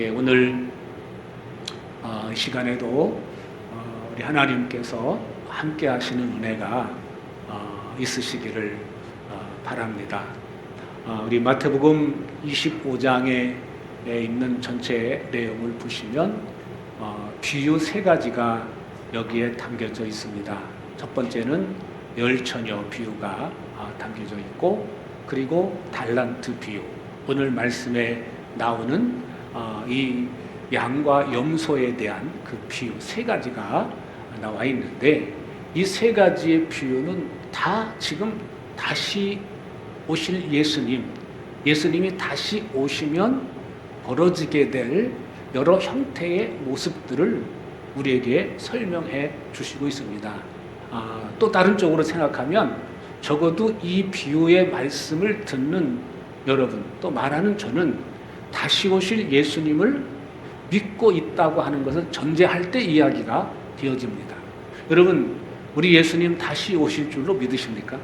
오늘 시간에도 우리 하나님께서 함께 하시는 은혜가 있으시기를 바랍니다. 우리 마태복음 25장에 있는 전체 내용을 보시면 비유 3가지가 여기에 담겨져 있습니다. 첫 번째는 열처녀 비유가 담겨져 있고, 그리고 달란트 비유, 오늘 말씀에 나오는 이 양과 염소에 대한 그 비유 3가지가 나와 있는데, 이 3가지의 비유는 다 지금 다시 오실 예수님이 다시 오시면 벌어지게 될 여러 형태의 모습들을 우리에게 설명해 주시고 있습니다. 또 다른 쪽으로 생각하면 적어도 이 비유의 말씀을 듣는 여러분, 또 말하는 저는 다시 오실 예수님을 믿고 있다고 하는 것을 전제할 때 이야기가 되어집니다. 여러분, 우리 예수님 다시 오실 줄로 믿으십니까?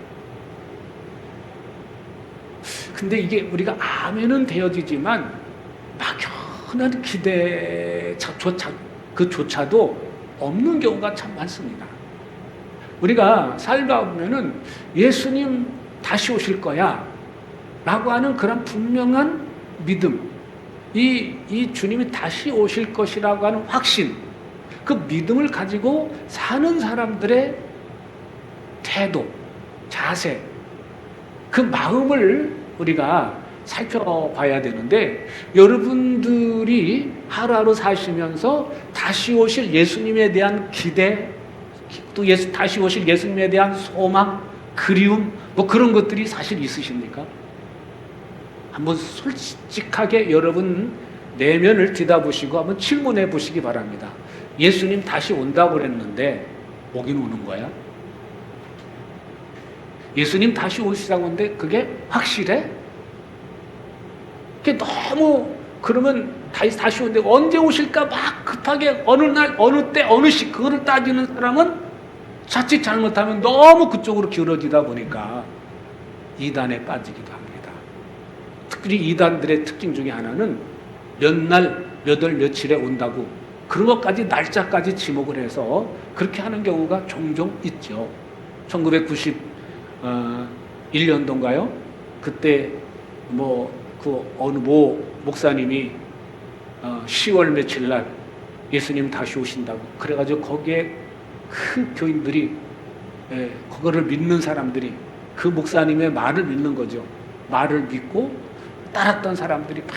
근데 이게 우리가 아멘은 되어지지만 막연한 그조차도 없는 경우가 참 많습니다. 우리가 살다 보면은 예수님 다시 오실 거야 라고 하는 그런 분명한 믿음, 이 주님이 다시 오실 것이라고 하는 확신, 그 믿음을 가지고 사는 사람들의 태도, 자세, 그 마음을 우리가 살펴봐야 되는데, 여러분들이 하루하루 사시면서 다시 오실 예수님에 대한 기대, 또 다시 오실 예수님에 대한 소망, 그리움, 그런 것들이 사실 있으십니까? 한번 솔직하게 여러분 내면을 뒤다보시고 한번 질문해 보시기 바랍니다. 예수님 다시 온다고 그랬는데 오긴 오는 거야? 예수님 다시 오시라고 하는데 그게 확실해? 그게 너무, 그러면 다시 오는데 언제 오실까 막 급하게 어느 날, 어느 때, 어느 시 그거를 따지는 사람은 자칫 잘못하면 너무 그쪽으로 기울어지다 보니까 이단에 빠지기도 합니다. 특히 이단들의 특징 중에 하나는 몇 날, 몇 월, 며칠에 온다고 그런 것까지 날짜까지 지목을 해서 그렇게 하는 경우가 종종 있죠. 1991년도인가요? 그때 어느 목사님이 10월 며칠 날 예수님 다시 오신다고 그래가지고 거기에 큰 교인들이, 그거를 믿는 사람들이 그 목사님의 말을 믿는 거죠. 말을 믿고 따랐던 사람들이 막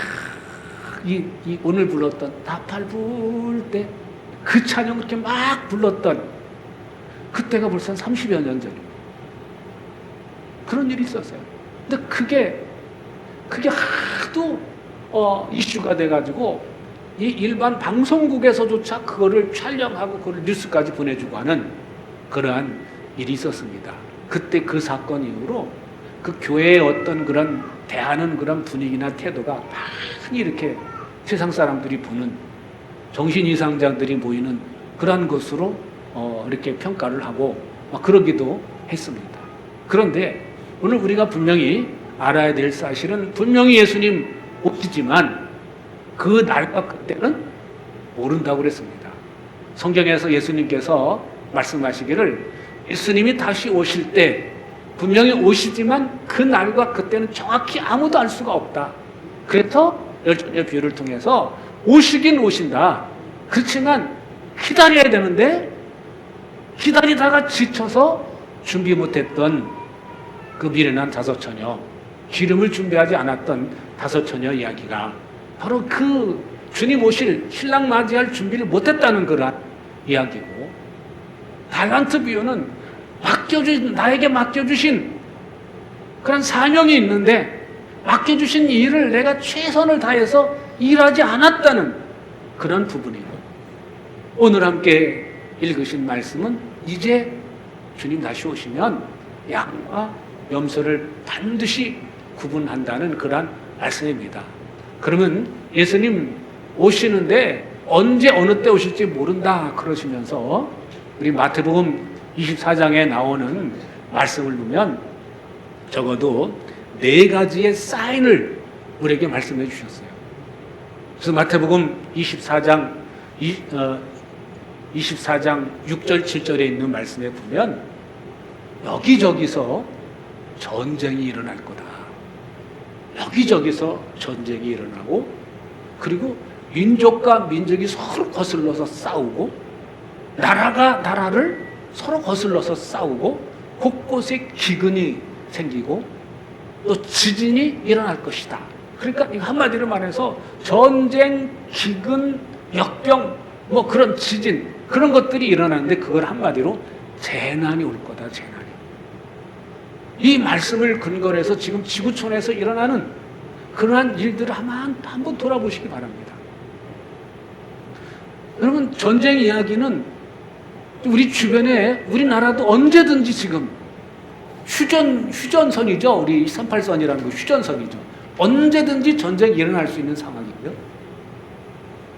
이 오늘 불렀던 나팔 불 때 그 찬양 그렇게 막 불렀던 그때가 벌써 30여 년 전입니다. 그런 일이 있었어요. 근데 그게 하도 이슈가 돼가지고 이 일반 방송국에서조차 그거를 촬영하고 그걸 뉴스까지 보내주고 하는 그러한 일이 있었습니다. 그때 그 사건 이후로 그 교회의 어떤 그런 대하는 그런 분위기나 태도가 많이 이렇게 세상 사람들이 보는, 정신 이상자들이 모이는 그런 것으로 이렇게 평가를 하고 막 그러기도 했습니다. 그런데 오늘 우리가 분명히 알아야 될 사실은, 분명히 예수님 오시지만 그 날과 그때는 모른다고 그랬습니다. 성경에서 예수님께서 말씀하시기를 예수님이 다시 오실 때 분명히 오시지만 그 날과 그때는 정확히 아무도 알 수가 없다. 그래서 열처녀 비유를 통해서 오시긴 오신다. 그렇지만 기다려야 되는데 기다리다가 지쳐서 준비 못했던 그 미련한 5처녀, 기름을 준비하지 않았던 5처녀 이야기가 바로 그 주님 오실 신랑 맞이할 준비를 못했다는 그런 이야기고, 달란트 비유는 나에게 맡겨주신 그런 사명이 있는데 맡겨주신 일을 내가 최선을 다해서 일하지 않았다는 그런 부분이고, 오늘 함께 읽으신 말씀은 이제 주님 다시 오시면 양과 염소를 반드시 구분한다는 그런 말씀입니다. 그러면 예수님 오시는데 언제 어느 때 오실지 모른다 그러시면서 우리 마태복음 24장에 나오는 말씀을 보면 적어도 4가지의 사인을 우리에게 말씀해 주셨어요. 그래서 마태복음 24장 6절 7절에 있는 말씀에 보면 여기저기서 전쟁이 일어날 거다. 여기저기서 전쟁이 일어나고, 그리고 민족과 민족이 서로 거슬러서 싸우고, 나라가 나라를 서로 거슬러서 싸우고, 곳곳에 기근이 생기고 또 지진이 일어날 것이다. 그러니까 한마디로 말해서 전쟁, 기근, 역병, 뭐 그런 지진, 그런 것들이 일어나는데 그걸 한마디로 재난이 올 거다. 재난이. 이 말씀을 근거로 해서 지금 지구촌에서 일어나는 그러한 일들을 한번 돌아보시기 바랍니다. 여러분, 전쟁 이야기는 우리 주변에, 우리나라도 언제든지 지금 휴전선이죠. 우리 38선이라는 거 휴전선이죠. 언제든지 전쟁이 일어날 수 있는 상황이고요.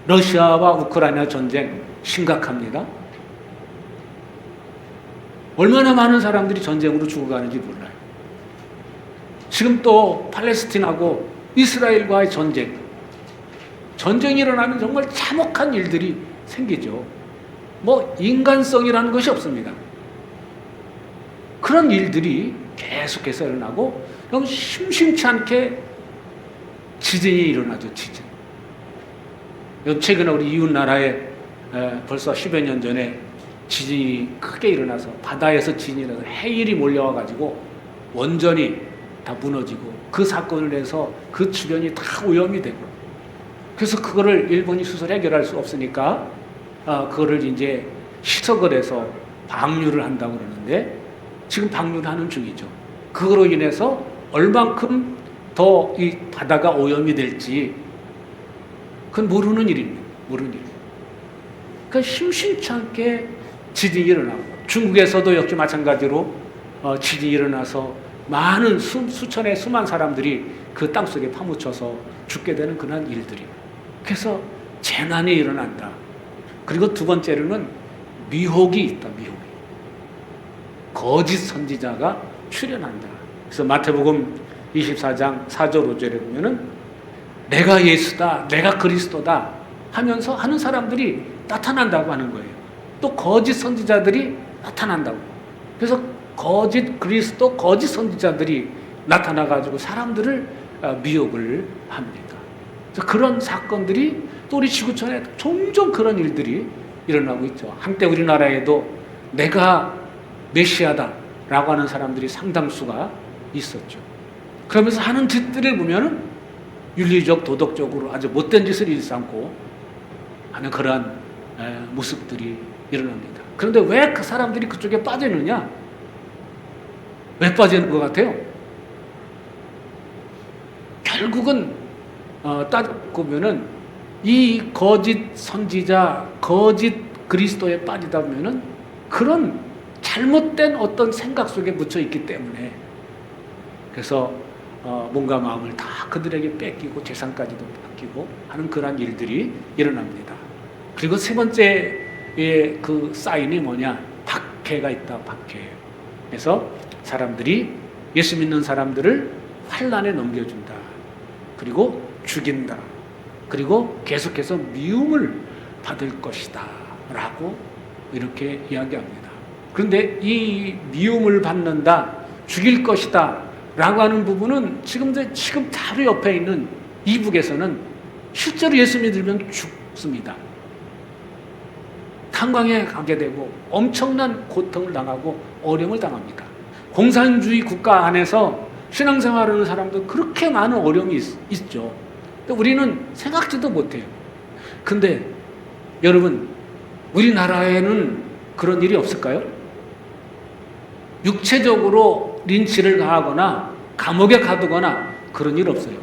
러시아와 우크라이나 전쟁 심각합니다. 얼마나 많은 사람들이 전쟁으로 죽어가는지 몰라요. 지금 또 팔레스틴하고 이스라엘과의 전쟁이 일어나면 정말 참혹한 일들이 생기죠. 뭐 인간성이라는 것이 없습니다. 그런 일들이 계속해서 일어나고, 그럼 심심치 않게 지진이 일어나죠. 지진. 최근에 우리 이웃 나라에 벌써 10여 년 전에 지진이 크게 일어나서, 바다에서 지진이 일어나서 해일이 몰려와 가지고 원전이 다 무너지고, 그 사건을 해서 그 주변이 다 오염이 되고, 그래서 그거를 일본이 스스로 해결할 수 없으니까 그거를 이제 희석을 해서 방류를 한다고 그러는데, 지금 방류를 하는 중이죠. 그거로 인해서 얼만큼 더 이 바다가 오염이 될지 그건 모르는 일입니다. 모르는 일. 그러니까 심심치 않게 지진이 일어나고, 중국에서도 역시 마찬가지로 지진이 일어나서 많은 수천의 수만 사람들이 그 땅속에 파묻혀서 죽게 되는 그런 일들이. 그래서 재난이 일어난다. 그리고 두 번째로는 미혹이 있다. 미혹이. 거짓 선지자가 출현한다. 그래서 마태복음 24장 4절 5절에 보면은 내가 예수다, 내가 그리스도다 하면서 하는 사람들이 나타난다고 하는 거예요. 또 거짓 선지자들이 나타난다고. 그래서 거짓 그리스도, 거짓 선지자들이 나타나가지고 사람들을 미혹을 합니다. 그래서 그런 사건들이 또 우리 지구촌에 종종 그런 일들이 일어나고 있죠. 한때 우리나라에도 내가 메시아다라고 하는 사람들이 상당수가 있었죠. 그러면서 하는 짓들을 보면은 윤리적, 도덕적으로 아주 못된 짓을 일삼고 하는 그러한 모습들이 일어납니다. 그런데 왜 그 사람들이 그쪽에 빠지느냐? 왜 빠지는 것 같아요? 결국은 따지고 보면은 이 거짓 선지자, 거짓 그리스도에 빠지다 보면은 그런 잘못된 어떤 생각 속에 묻혀 있기 때문에, 그래서 몸과 마음을 다 그들에게 뺏기고 재산까지도 뺏기고 하는 그러한 일들이 일어납니다. 그리고 세 번째의 그 사인이 뭐냐? 박해가 있다. 박해. 그래서 사람들이, 예수 믿는 사람들을 환난에 넘겨준다. 그리고 죽인다. 그리고 계속해서 미움을 받을 것이다 라고 이렇게 이야기합니다. 그런데 이 미움을 받는다, 죽일 것이다 라고 하는 부분은 지금 바로 옆에 있는 이북에서는 실제로 예수 믿으면 죽습니다. 탄광에 가게 되고 엄청난 고통을 당하고 어려움을 당합니다. 공산주의 국가 안에서 신앙생활을 하는 사람도 그렇게 많은 어려움이 있죠. 우리는 생각지도 못해요. 근데 여러분, 우리나라에는 그런 일이 없을까요? 육체적으로 린치를 가하거나 감옥에 가두거나 그런 일 없어요.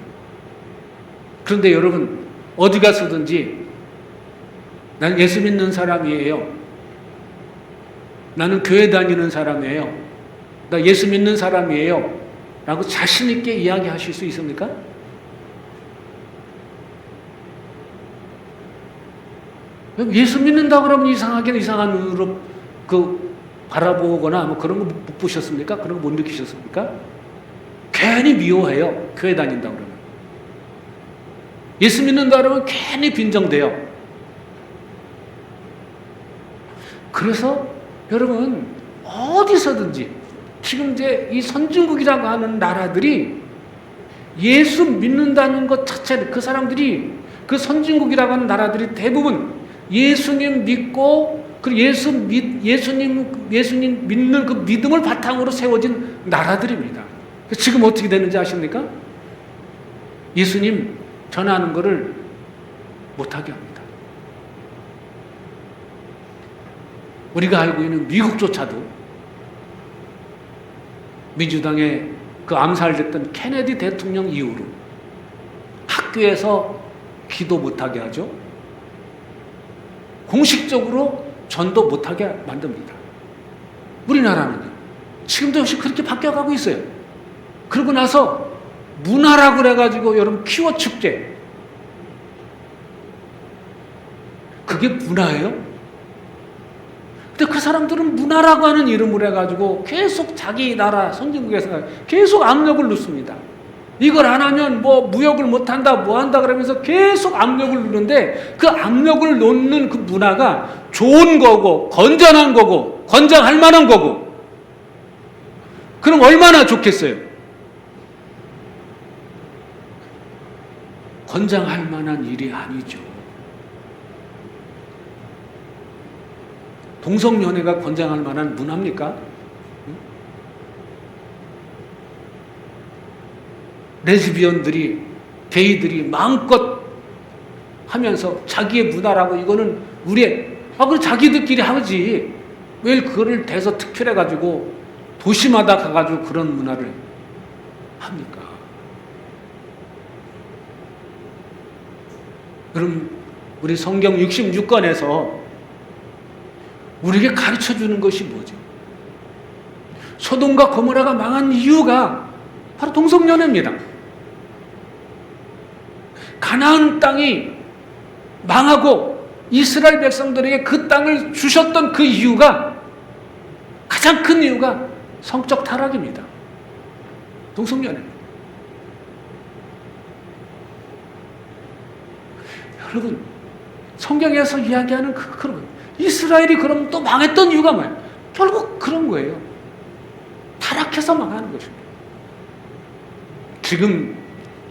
그런데 여러분, 어디 가서든지 난 예수 믿는 사람이에요, 나는 교회 다니는 사람이에요, 나 예수 믿는 사람이에요 라고 자신 있게 이야기하실 수 있습니까? 예수 믿는다 그러면 이상하게 이상한 눈으로 바라보거나 뭐 그런 거 못 보셨습니까? 그런 거 못 느끼셨습니까? 괜히 미워해요. 교회 다닌다 그러면. 예수 믿는다 그러면 괜히 빈정돼요. 그래서 여러분 어디서든지 지금 이제 이 선진국이라고 하는 나라들이 예수 믿는다는 것 자체를 그 사람들이 그 선진국이라고 하는 나라들이 대부분 예수님 믿고 그 예수님 믿는 그 믿음을 바탕으로 세워진 나라들입니다. 지금 어떻게 되는지 아십니까? 예수님 전하는 것을 못하게 합니다. 우리가 알고 있는 미국조차도 민주당의 그 암살됐던 케네디 대통령 이후로 학교에서 기도 못하게 하죠. 공식적으로 전도 못하게 만듭니다. 우리나라는요. 지금도 역시 그렇게 바뀌어가고 있어요. 그러고 나서 문화라고 그래가지고 여러분 퀴어 축제. 그게 문화예요? 근데 그 사람들은 문화라고 하는 이름을 해가지고 계속 자기 나라 선진국에서 계속 압력을 넣습니다. 이걸 안 하면 뭐 무역을 못한다 뭐 한다 그러면서 계속 압력을 넣는데 그 압력을 놓는 그 문화가 좋은 거고 건전한 거고 권장할 만한 거고 그럼 얼마나 좋겠어요. 권장할 만한 일이 아니죠. 동성연애가 권장할 만한 문화입니까? 레즈비언들이 게이들이 마음껏 하면서 자기의 문화라고 이거는 우리의 그래 자기들끼리 하지 왜 그거를 대서 특별해가지고 도시마다 가가지고 그런 문화를 합니까? 그럼 우리 성경 66권에서 우리에게 가르쳐주는 것이 뭐죠? 소돔과 고모라가 망한 이유가 바로 동성연애입니다. 가나안 땅이 망하고 이스라엘 백성들에게 그 땅을 주셨던 그 이유가 가장 큰 이유가 성적 타락입니다. 동성연애입니다. 여러분 성경에서 이야기하는 그런 이스라엘이 그럼 또 망했던 이유가 뭐예요? 결국 그런 거예요. 타락해서 망하는 것입니다. 지금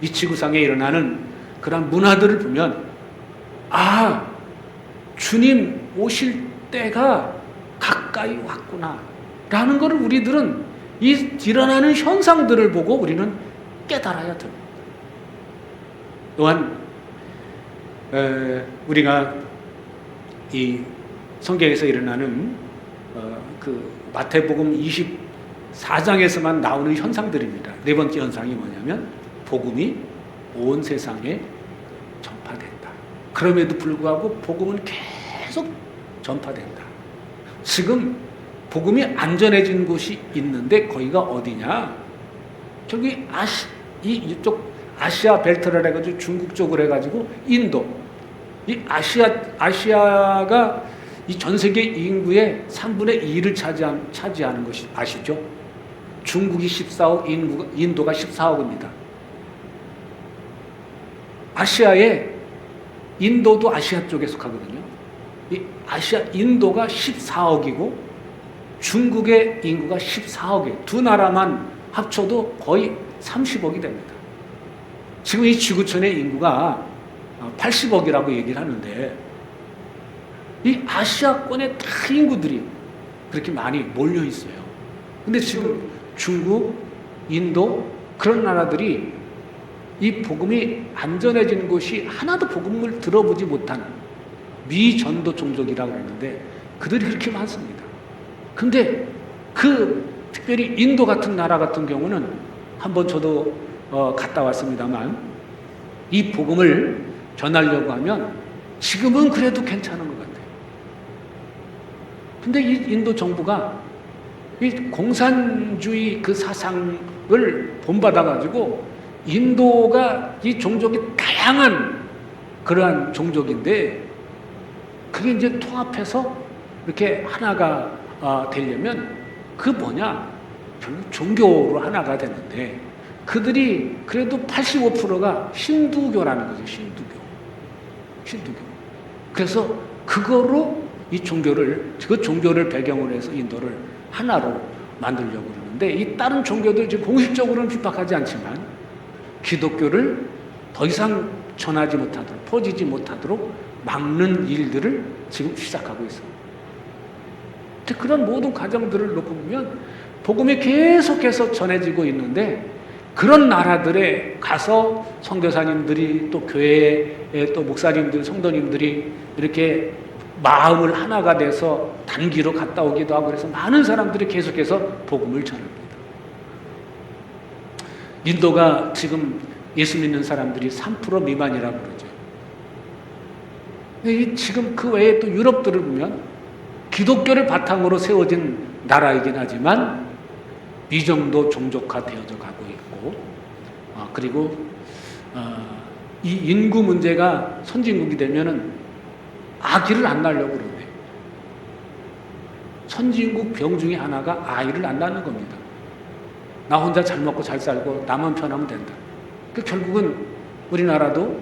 이 지구상에 일어나는 그런 문화들을 보면 주님 오실 때가 가까이 왔구나 라는 것을 우리들은 이 일어나는 현상들을 보고 우리는 깨달아야 됩니다. 또한 우리가 이 성경에서 일어나는 그 마태복음 24장에서만 나오는 현상들입니다. 네 번째 현상이 뭐냐면 복음이 온 세상에 전파된다. 그럼에도 불구하고 복음은 계속 전파된다. 지금 복음이 안전해진 곳이 있는데 거기가 어디냐? 저기 이쪽 아시아 벨트를 해가지고 중국 쪽으로 해가지고 인도. 이 아시아가 이 전 세계 인구의 3분의 2를 차지하는 것이 아시죠? 중국이 14억, 인도가 14억입니다. 아시아에 인도도 아시아 쪽에 속하거든요. 이 인도가 14억이고 중국의 인구가 14억이에요. 두 나라만 합쳐도 거의 30억이 됩니다. 지금 이 지구촌의 인구가 80억이라고 얘기를 하는데 이 아시아권의 다 인구들이 그렇게 많이 몰려 있어요. 근데 지금 중국, 인도 그런 나라들이 이 복음이 안전해지는 곳이 하나도 복음을 들어보지 못하는 미전도 종족이라고 하는데 그들이 그렇게 많습니다. 근데 특별히 인도 같은 나라 같은 경우는 한번 저도 갔다 왔습니다만 이 복음을 전하려고 하면 지금은 그래도 괜찮은 것 같아요. 근데 이 인도 정부가 이 공산주의 그 사상을 본받아가지고 인도가 이 종족이 다양한 그러한 종족인데 그게 이제 통합해서 이렇게 하나가 되려면 그 뭐냐? 결국 종교로 하나가 되는데 그들이 그래도 85%가 힌두교라는 거죠. 힌두교. 그래서 그거로 이 종교를, 그 종교를 배경으로 해서 인도를 하나로 만들려고 그러는데, 이 다른 종교들 지금 공식적으로는 비판하지 않지만 기독교를 더 이상 전하지 못하도록, 퍼지지 못하도록 막는 일들을 지금 시작하고 있습니다. 그런 모든 과정들을 놓고 보면 복음이 계속해서 전해지고 있는데, 그런 나라들에 가서 선교사님들이, 또 교회에 또 목사님들, 성도님들이 이렇게 마음을 하나가 돼서 단기로 갔다 오기도 하고, 그래서 많은 사람들이 계속해서 복음을 전합니다. 인도가 지금 예수 믿는 사람들이 3% 미만이라고 그러죠. 지금 그 외에 또 유럽들을 보면 기독교를 바탕으로 세워진 나라이긴 하지만 이 정도 종족화되어져 가고 있고, 그리고 이 인구 문제가 선진국이 되면은 아기를 안 낳으려고 그러는데, 선진국 병 중에 하나가 아이를 안 낳는 겁니다. 나 혼자 잘 먹고 잘 살고 나만 편하면 된다. 결국은 우리나라도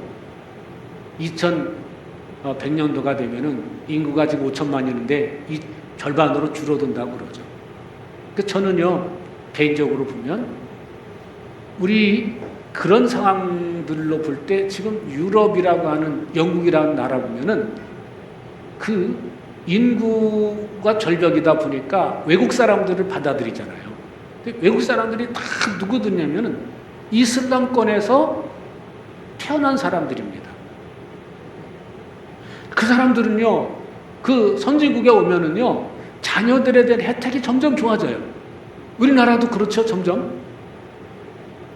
2100년도가 되면은 인구가 지금 5천만이는데 이 절반으로 줄어든다고 그러죠. 저는요, 개인적으로 보면 우리 그런 상황들로 볼 때 지금 유럽이라고 하는, 영국이라는 나라 보면은 그 인구가 절벽이다 보니까 외국 사람들을 받아들이잖아요. 근데 외국 사람들이 다 누구들냐면은 이슬람권에서 태어난 사람들입니다. 그 사람들은요, 그 선진국에 오면은요, 자녀들에 대한 혜택이 점점 좋아져요. 우리나라도 그렇죠, 점점.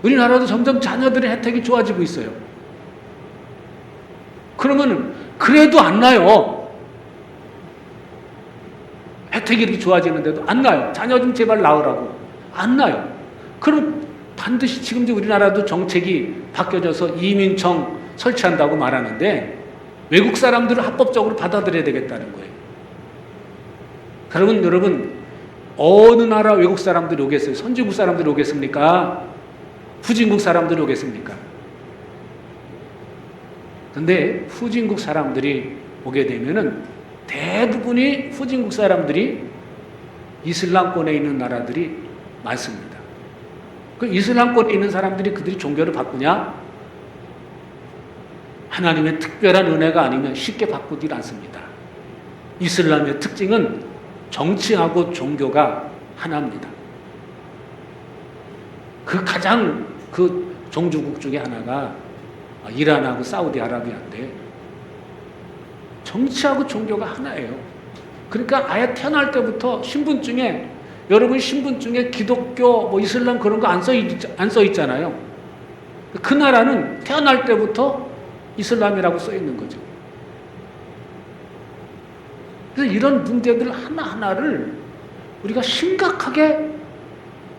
우리나라도 점점 자녀들의 혜택이 좋아지고 있어요. 그러면 그래도 안 나요. 혜택이 이렇게 좋아지는데도 안 나요. 자녀 좀 제발 낳으라고. 안 나요. 그럼 반드시 지금 우리나라도 정책이 바뀌어져서 이민청 설치한다고 말하는데 외국 사람들을 합법적으로 받아들여야 되겠다는 거예요. 그러면 여러분, 어느 나라 외국 사람들이 오겠어요? 선진국 사람들이 오겠습니까? 후진국 사람들이 오겠습니까? 근데 후진국 사람들이 오게 되면은 대부분이 후진국 사람들이 이슬람권에 있는 나라들이 많습니다. 그 이슬람권에 있는 사람들이 그들이 종교를 바꾸냐? 하나님의 특별한 은혜가 아니면 쉽게 바꾸질 않습니다. 이슬람의 특징은 정치하고 종교가 하나입니다. 그 가장 그 종주국 중에 하나가 이란하고 사우디아라비아인데 정치하고 종교가 하나예요. 그러니까 아예 태어날 때부터 신분증에, 여러분 신분증에 기독교, 뭐 이슬람 그런 거 안 써 있잖아요. 그 나라는 태어날 때부터 이슬람이라고 써 있는 거죠. 그래서 이런 문제들 하나하나를 우리가 심각하게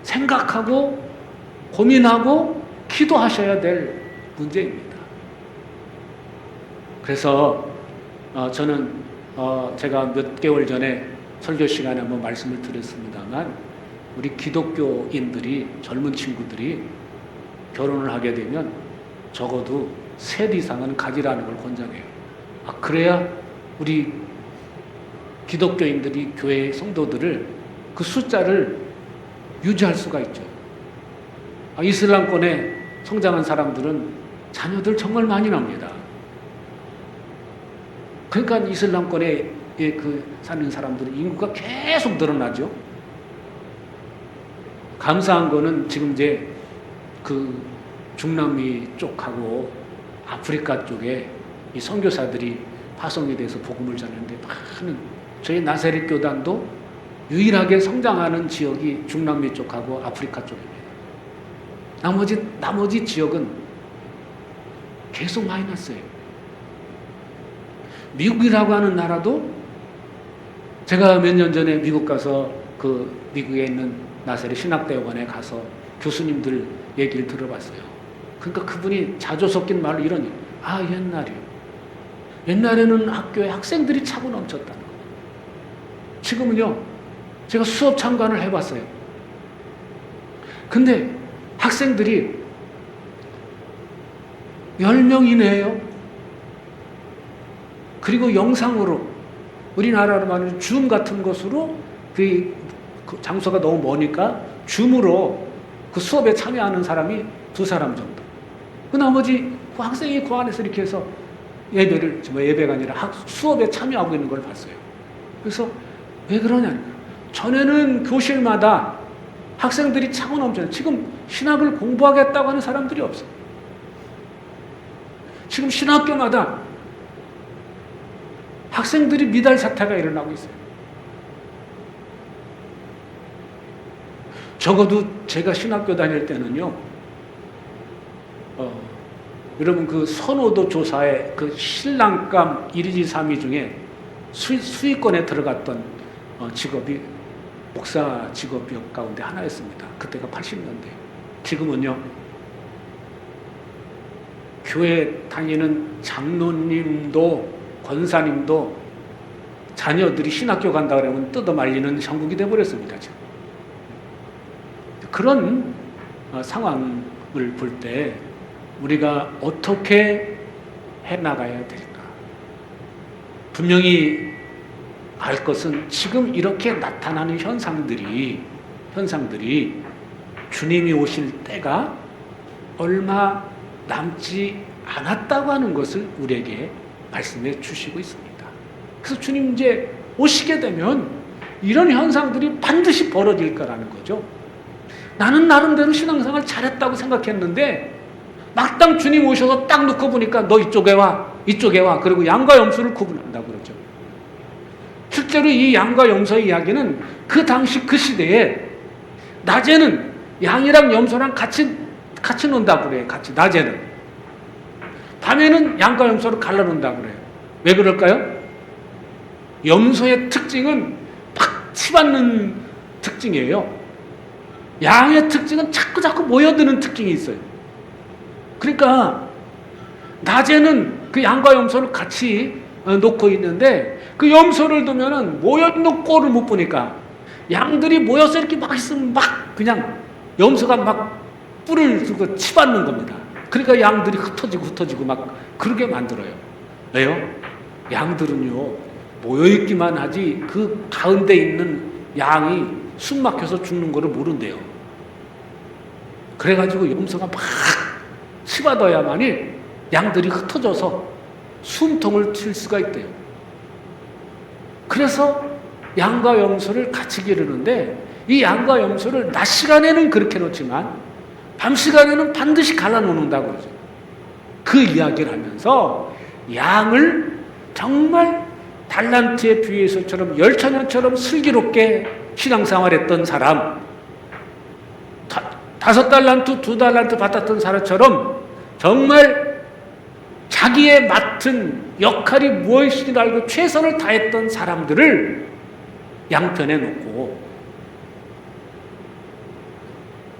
생각하고 고민하고 기도하셔야 될 문제입니다. 그래서 저는 제가 몇 개월 전에 설교 시간에 한번 말씀을 드렸습니다만, 우리 기독교인들이, 젊은 친구들이 결혼을 하게 되면 적어도 셋 이상은 가지라는 걸 권장해요. 그래야 우리 기독교인들이 교회 성도들을, 그 숫자를 유지할 수가 있죠. 이슬람권에 성장한 사람들은 자녀들 정말 많이 납니다. 그러니까 이슬람권에 사는 사람들은 인구가 계속 늘어나죠. 감사한 거는 지금 이제 그 중남미 쪽하고 아프리카 쪽에 이 선교사들이 파송이 돼서 복음을 전하는데, 많은 저희 나사렛 교단도 유일하게 성장하는 지역이 중남미 쪽하고 아프리카 쪽입니다. 나머지 지역은 계속 마이너스예요. 미국이라고 하는 나라도, 제가 몇 년 전에 미국 가서 그 미국에 있는 나사렛 신학대학원에 가서 교수님들 얘기를 들어봤어요. 그러니까 그분이 자주 섞인 말로 이러니, 옛날에는 학교에 학생들이 차고 넘쳤다는 거예요. 지금은요, 제가 수업 참관을 해봤어요. 근데 학생들이 10명 이내예요. 그리고 영상으로 우리나라로 말하는 줌 같은 것으로 그 장소가 너무 머니까 줌으로 그 수업에 참여하는 사람이 2사람 정도. 그 나머지 그 학생이 그 안에서 이렇게 해서 예배를, 예배가 아니라 수업에 참여하고 있는 걸 봤어요. 그래서 왜 그러냐. 전에는 교실마다 학생들이 차고 넘쳐요. 지금 신학을 공부하겠다고 하는 사람들이 없어요. 지금 신학교마다 학생들이 미달 사태가 일어나고 있어요. 적어도 제가 신학교 다닐 때는요, 여러분 그 선호도 조사에 그 신랑감 1, 2, 3위 중에 수위권에 들어갔던 직업이 목사 직업 가운데 하나였습니다. 그때가 80년대. 지금은요, 교회 다니는 장로님도 권사님도 자녀들이 신학교 간다 그러면 뜯어 말리는 형국이 되어버렸습니다. 지금. 그런 상황을 볼 때 우리가 어떻게 해나가야 될까? 분명히 알 것은 지금 이렇게 나타나는 현상들이 주님이 오실 때가 얼마 남지 않았다고 하는 것을 우리에게 말씀해 주시고 있습니다. 그래서 주님 이제 오시게 되면 이런 현상들이 반드시 벌어질 거라는 거죠. 나는 나름대로 신앙생활 잘했다고 생각했는데 막상 주님 오셔서 딱 놓고 보니까 너 이쪽에 와, 이쪽에 와. 그리고 양과 염소를 구분한다고 그러죠. 실제로 이 양과 염소의 이야기는 그 당시 그 시대에 낮에는 양이랑 염소랑 같이 논다고 그래요. 같이 낮에는. 밤에는 양과 염소를 갈라놓는다고 그래요. 왜 그럴까요? 염소의 특징은 팍 치받는 특징이에요. 양의 특징은 자꾸 모여드는 특징이 있어요. 그러니까 낮에는 그 양과 염소를 같이 놓고 있는데 그 염소를 두면은 모여있는 꼴을 못 보니까 양들이 모여서 이렇게 막 있으면 막 그냥 염소가 막 뿔을 들고 치받는 겁니다. 그러니까 양들이 흩어지고 막 그러게 만들어요. 왜요? 양들은요 모여있기만 하지 그 가운데 있는 양이 숨 막혀서 죽는 거를 모른대요. 그래가지고 염소가 막 치받아야만이 양들이 흩어져서 숨통을 튈 수가 있대요. 그래서 양과 염소를 같이 기르는데 이 양과 염소를 낮 시간에는 그렇게 놓지만 밤 시간에는 반드시 갈라놓는다고 그러죠. 그 이야기를 하면서 양을 정말 달란트의 비유에서처럼 열처녀처럼 슬기롭게 신앙생활했던 사람, 5달란트, 2달란트 받았던 사람처럼 정말 자기의 맡은 역할이 무엇인지 알고 최선을 다했던 사람들을 양편에 놓고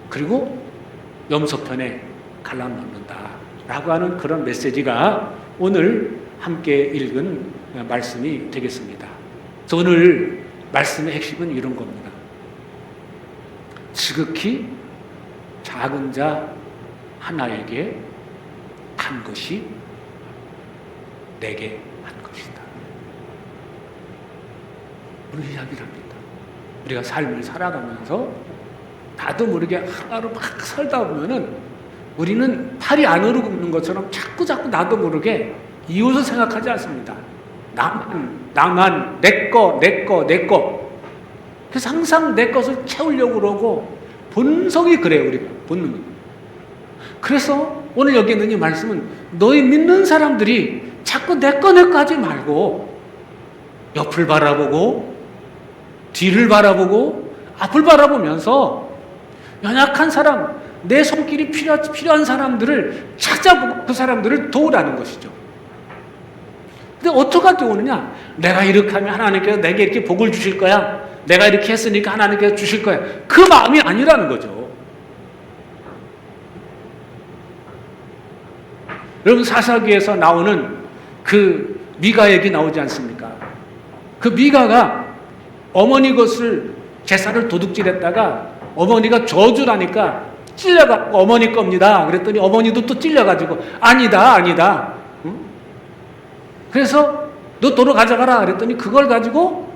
그리고 염소편에 갈라놓는다라고 하는 그런 메시지가 오늘 함께 읽은 말씀이 되겠습니다. 그래서 오늘 말씀의 핵심은 이런 겁니다. 지극히 작은 자 하나에게 한 것이 내게 한 것이다. 우리 이야기를 합니다. 우리가 삶을 살아가면서 나도 모르게 하나로 막 살다 보면은 우리는 팔이 안으로 굽는 것처럼 자꾸 나도 모르게 이웃을 생각하지 않습니다. 나만, 내 거. 그래서 항상 내 것을 채우려고 그러고 본성이 그래요, 우리가. 본능이. 그래서 오늘 여기 있는 이 말씀은 너희 믿는 사람들이 자꾸 내 거 하지 말고 옆을 바라보고 뒤를 바라보고 앞을 바라보면서 연약한 사람, 내 손길이 필요한 사람들을 찾아보고 그 사람들을 도우라는 것이죠. 근데 어떻게 도우느냐? 내가 이렇게 하면 하나님께서 내게 이렇게 복을 주실 거야. 내가 이렇게 했으니까 하나님께서 주실 거야. 그 마음이 아니라는 거죠. 여러분 사사기에서 나오는 그 미가 얘기 나오지 않습니까? 그 미가가 어머니 것을 제사를 도둑질했다가 어머니가 저주라니까 찔려갖고 어머니 겁니다. 그랬더니 어머니도 또 찔려가지고 아니다. 응? 그래서 너 도로 가져가라. 그랬더니 그걸 가지고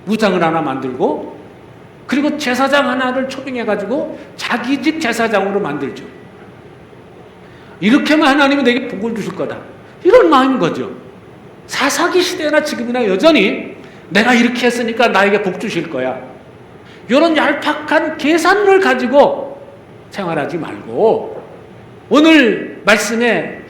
무장을 하나 만들고 그리고 제사장 하나를 초빙해가지고 자기 집 제사장으로 만들죠. 이렇게만 하나님이 내게 복을 주실 거다. 이런 마음인 거죠. 사사기 시대나 지금이나 여전히 내가 이렇게 했으니까 나에게 복 주실 거야. 이런 얄팍한 계산을 가지고 생활하지 말고 오늘 말씀에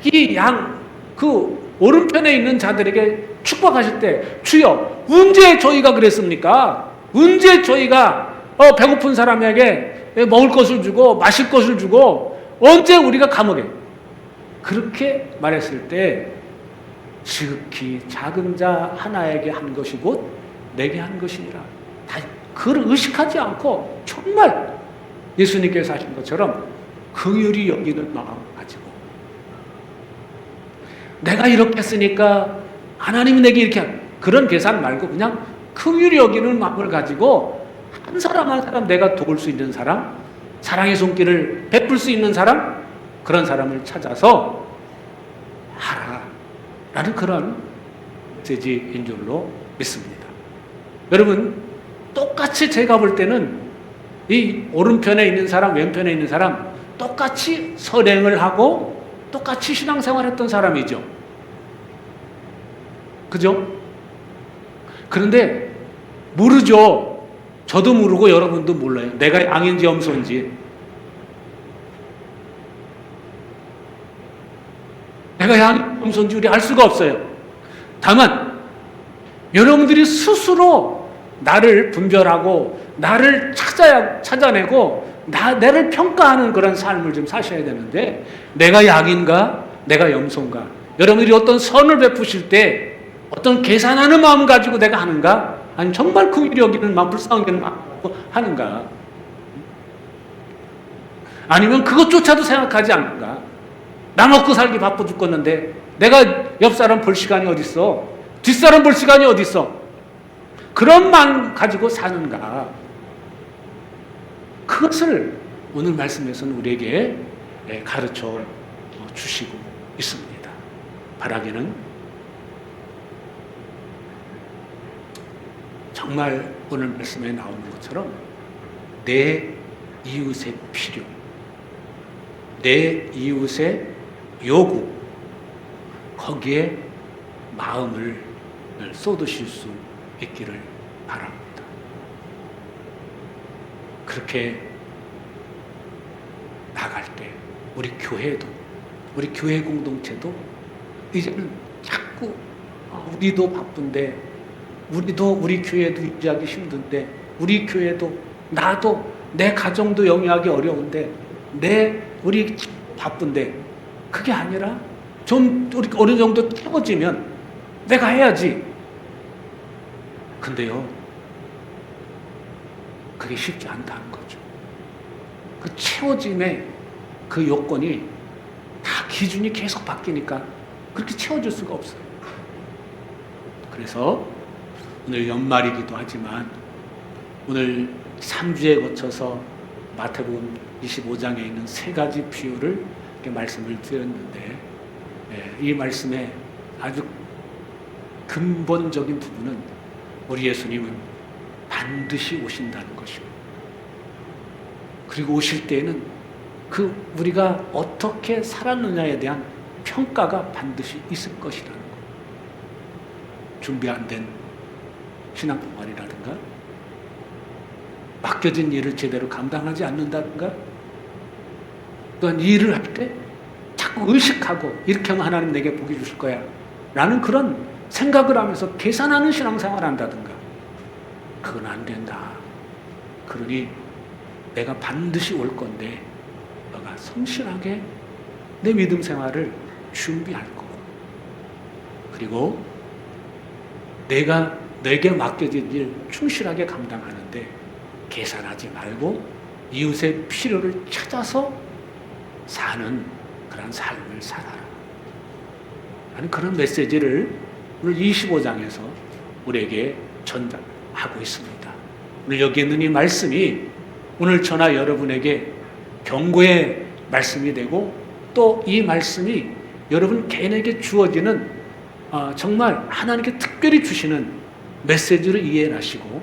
그 오른편에 있는 자들에게 축복하실 때 주여 언제 저희가 그랬습니까? 언제 저희가 배고픈 사람에게 먹을 것을 주고 마실 것을 주고 언제 우리가 감옥에 그렇게 말했을 때 지극히 작은 자 하나에게 한 것이 곧 내게 한 것이니라. 그걸 의식하지 않고 정말 예수님께서 하신 것처럼 긍휼히 여기는 마음 가지고 내가 이렇게 했으니까 하나님이 내게 이렇게 그런 계산 말고 그냥 긍휼히 여기는 마음을 가지고 한 사람 한 사람 내가 도울 수 있는 사람, 사랑의 손길을 베풀 수 있는 사람, 그런 사람을 찾아서 하라라는 그런 메시지인 줄로 믿습니다. 여러분 똑같이 제가 볼 때는 이 오른편에 있는 사람, 왼편에 있는 사람 똑같이 선행을 하고 똑같이 신앙생활했던 사람이죠. 그죠? 그런데 모르죠. 저도 모르고 여러분도 몰라요. 내가 양인지 염소인지. 내가 양인지 염소인지 우리 알 수가 없어요. 다만 여러분들이 스스로 나를 분별하고 나를 찾아내고 나를 평가하는 그런 삶을 좀 사셔야 되는데 내가 양인가? 내가 염소인가? 여러분들이 어떤 선을 베푸실 때 어떤 계산하는 마음 가지고 내가 하는가? 아니 정말 긍휼히 여기는 마음, 불쌍히 여기는 마음 가지고 하는가? 아니면 그것조차도 생각하지 않는가? 나 먹고 살기 바빠 죽겠는데 내가 옆 사람 볼 시간이 어딨어? 뒷사람 볼 시간이 어딨어? 그런 마음 가지고 사는가? 그것을 오늘 말씀에서는 우리에게 가르쳐 주시고 있습니다. 바라기는 정말 오늘 말씀에 나오는 것처럼 내 이웃의 필요, 내 이웃의 요구, 거기에 마음을 쏟으실 수 있기를 바랍니다. 그렇게 나갈 때 우리 교회도, 우리 교회 공동체도 이제는 자꾸 우리도 바쁜데, 우리도 우리 교회도 유지하기 힘든데, 우리 교회도 나도 내 가정도 영위하기 어려운데, 우리 바쁜데, 그게 아니라 좀 우리 어느 정도 채워지면 내가 해야지. 근데요, 그게 쉽지 않다는 거죠. 그 채워짐의 그 요건이 다 기준이 계속 바뀌니까 그렇게 채워줄 수가 없어요. 그래서 오늘 연말이기도 하지만 오늘 3주에 거쳐서 마태복음 25장에 있는 세 가지 비유를 이렇게 말씀을 드렸는데, 이 말씀의 아주 근본적인 부분은 우리 예수님은 반드시 오신다는 것이고, 그리고 오실 때에는 우리가 어떻게 살았느냐에 대한 평가가 반드시 있을 것이라는 것. 준비 안 된 신앙생활이라든가, 맡겨진 일을 제대로 감당하지 않는다든가, 또한 이 일을 할 때 자꾸 의식하고 이렇게 하면 하나님 내게 복이 주실 거야 라는 그런 생각을 하면서 계산하는 신앙생활을 한다든가, 그건 안 된다. 그러니 내가 반드시 올 건데 너가 성실하게 내 믿음 생활을 준비할 거고, 그리고 내가 내게 맡겨진 일 충실하게 감당하는데 계산하지 말고 이웃의 필요를 찾아서 사는 그런 삶을 살아라 라는 그런 메시지를 오늘 25장에서 우리에게 전달하고 있습니다. 오늘 여기 있는 이 말씀이 오늘 저나 여러분에게 경고의 말씀이 되고 또 이 말씀이 여러분 개인에게 주어지는 정말 하나님께 특별히 주시는 메시지를 이해하시고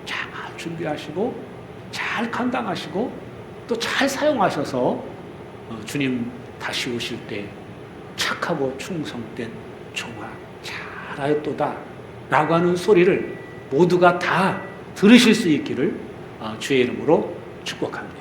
잘 준비하시고 잘 감당하시고 또 잘 사용하셔서 주님 다시 오실 때 착하고 충성된 종아 잘하였도다 라고 하는 소리를 모두가 다 들으실 수 있기를 주의 이름으로 축복합니다.